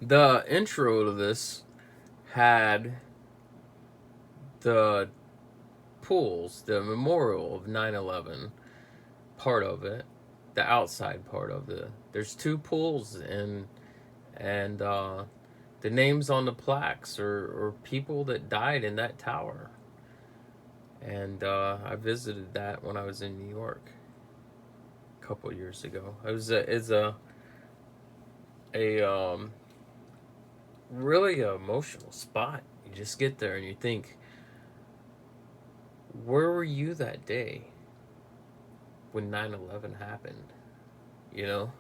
The intro to this had the pools, the memorial of 9/11 part of it, the outside part of it. There's two pools, and the names on the plaques are people that died in that tower. And I visited that when I was in New York a couple years ago. It's a really emotional spot. You just get there and you think, where were you that day when 9/11 happened? You know?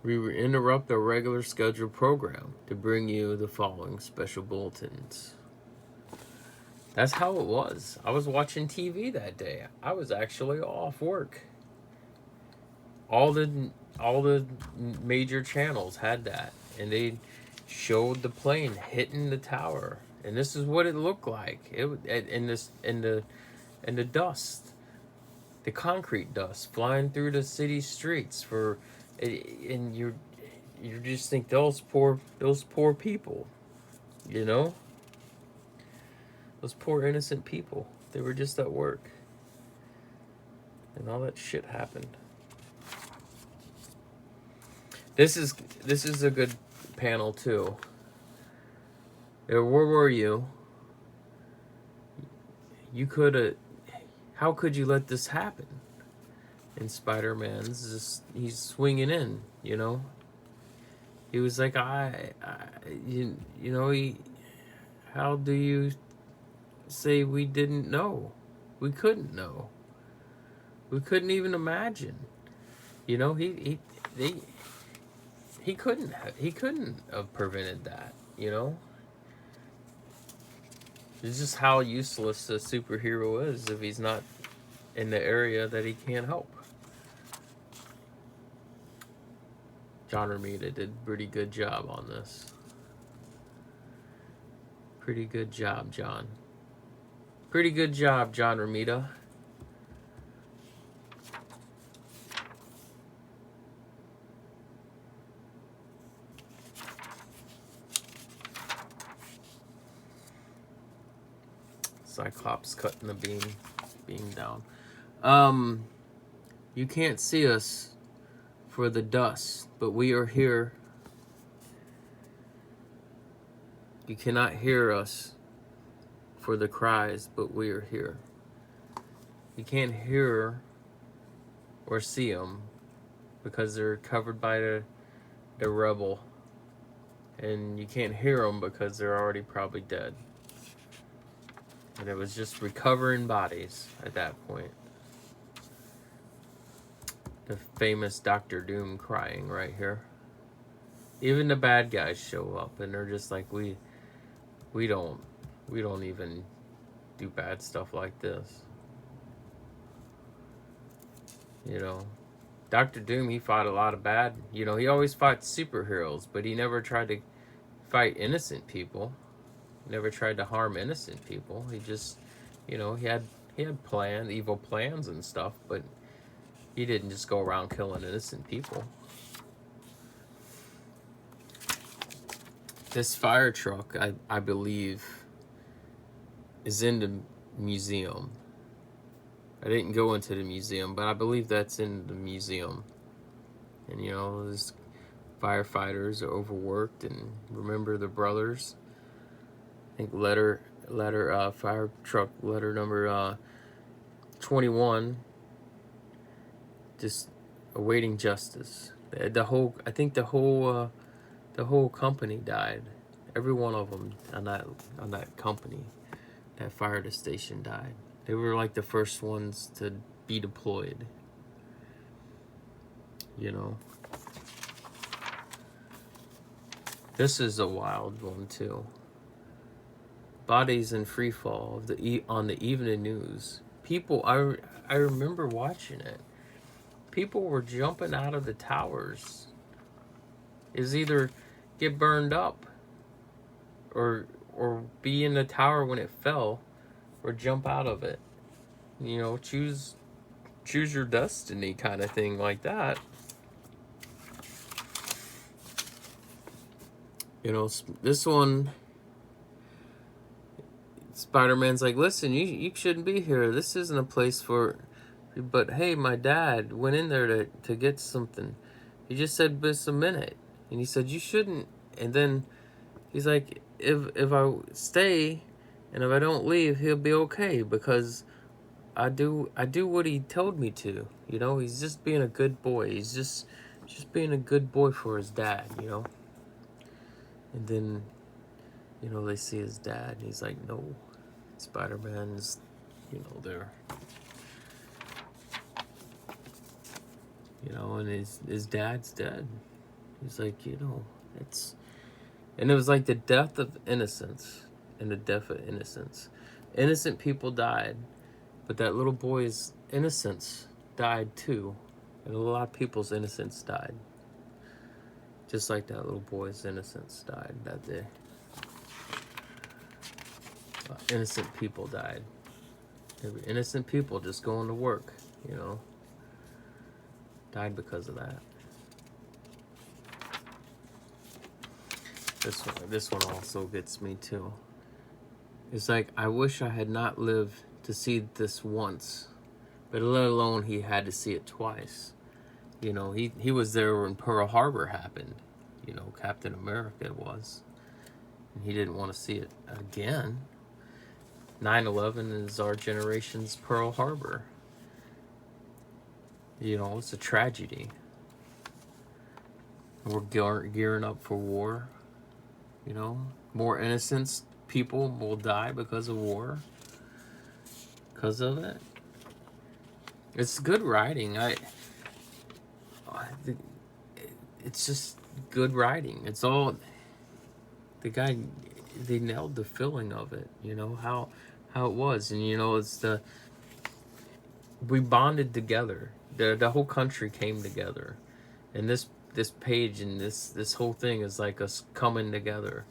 We will interrupt our regular scheduled program to bring you the following special bulletins. That's how it was. I was watching TV that day. I was actually off work. All the major channels had that, and they showed the plane hitting the tower, and this is what it looked like. In the dust, the concrete dust flying through the city streets and you just think those poor people, you know, those poor innocent people. They were just at work, and all that shit happened. This is a good panel too. Where were you? How could you let this happen? And Spider-Man's just, he's swinging in, you know. He was like, how do you say we didn't know? We couldn't know. We couldn't even imagine. You know, he couldn't have prevented that, you know. It's just how useless a superhero is if he's not in the area that he can't help. John Romita did a pretty good job on this. Pretty good job, John. Pretty good job, John Romita. Cyclops cutting the beam down. You can't see us for the dust, but we are here. You cannot hear us for the cries, but we are here. You can't hear or see them because they're covered by the rubble, and you can't hear them because they're already probably dead. And it was just recovering bodies at that point. The famous Dr. Doom crying right here. Even the bad guys show up and they're just like, we don't even do bad stuff like this. You know, Dr. Doom, he fought a lot of bad, he always fought superheroes, but he never tried to fight innocent people. Never tried to harm innocent people. He just, he had plans, evil plans and stuff, but he didn't just go around killing innocent people. This fire truck, I believe, is in the museum. I didn't go into the museum, but I believe that's in the museum. And these firefighters are overworked, and remember the brothers. I think fire truck letter number 21, just awaiting justice. The whole company died. Every one of them on that company that fired the station died. They were like the first ones to be deployed. You know. This is a wild one too. Bodies in free fall on the evening news. People, I remember watching it. People were jumping out of the towers. Is either get burned up, or be in the tower when it fell, or jump out of it. You know, choose your destiny kind of thing like that. You know, this one, Spider-Man's like, listen, you shouldn't be here. This isn't a place for... But hey, my dad went in there to get something. He just said, just a minute. And he said, you shouldn't. And then he's like, if I stay and if I don't leave, he'll be okay because I do what he told me to. You know, he's just being a good boy. He's just being a good boy for his dad, you know. And then, you know, they see his dad and he's like, no, Spider-Man's, you know, there. You know, and his dad's dead. He's like, you know, it's... And it was like the death of innocence and the death of innocence. Innocent people died, but that little boy's innocence died too. And a lot of people's innocence died. Just like that little boy's innocence died that day. Innocent people died. Innocent people just going to work, you know. Died because of that. This one also gets me too. It's like, I wish I had not lived to see this once, but let alone he had to see it twice. You know, he was there when Pearl Harbor happened. You know, Captain America was. And he didn't want to see it again. 9/11 is our generation's Pearl Harbor. You know, it's a tragedy. We're gearing up for war. You know, more innocent people will die because of war. Because of it. It's good writing. It's just good writing. It's all... The guy, they nailed the feeling of it. You know, how it was. And, you know, it's we bonded together. The whole country came together. And this page and this whole thing is like us coming together.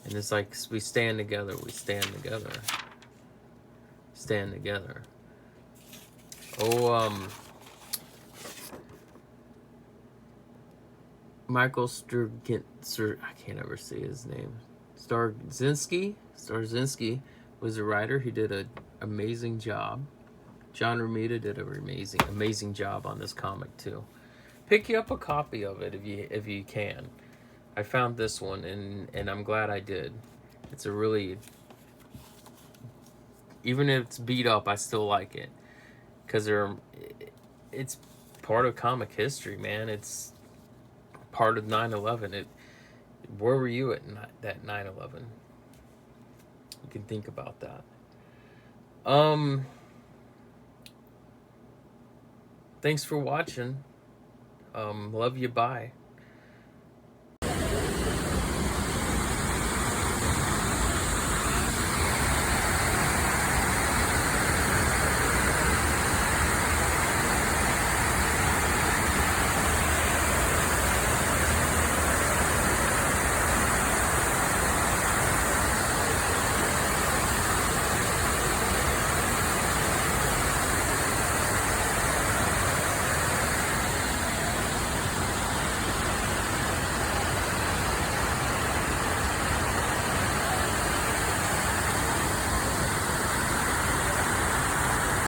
And it's like we stand together. Stand together. Michael I can't ever say his name. Starzinski was a writer. He did an amazing job. John Romita did an amazing job on this comic too. Pick you up a copy of it if you can. I found this one and I'm glad I did. It's a really... Even if it's beat up, I still like it. Because it's part of comic history, man. It's part of 9/11. Where were you at that 9/11? You can think about that. Thanks for watching. Love you. Bye.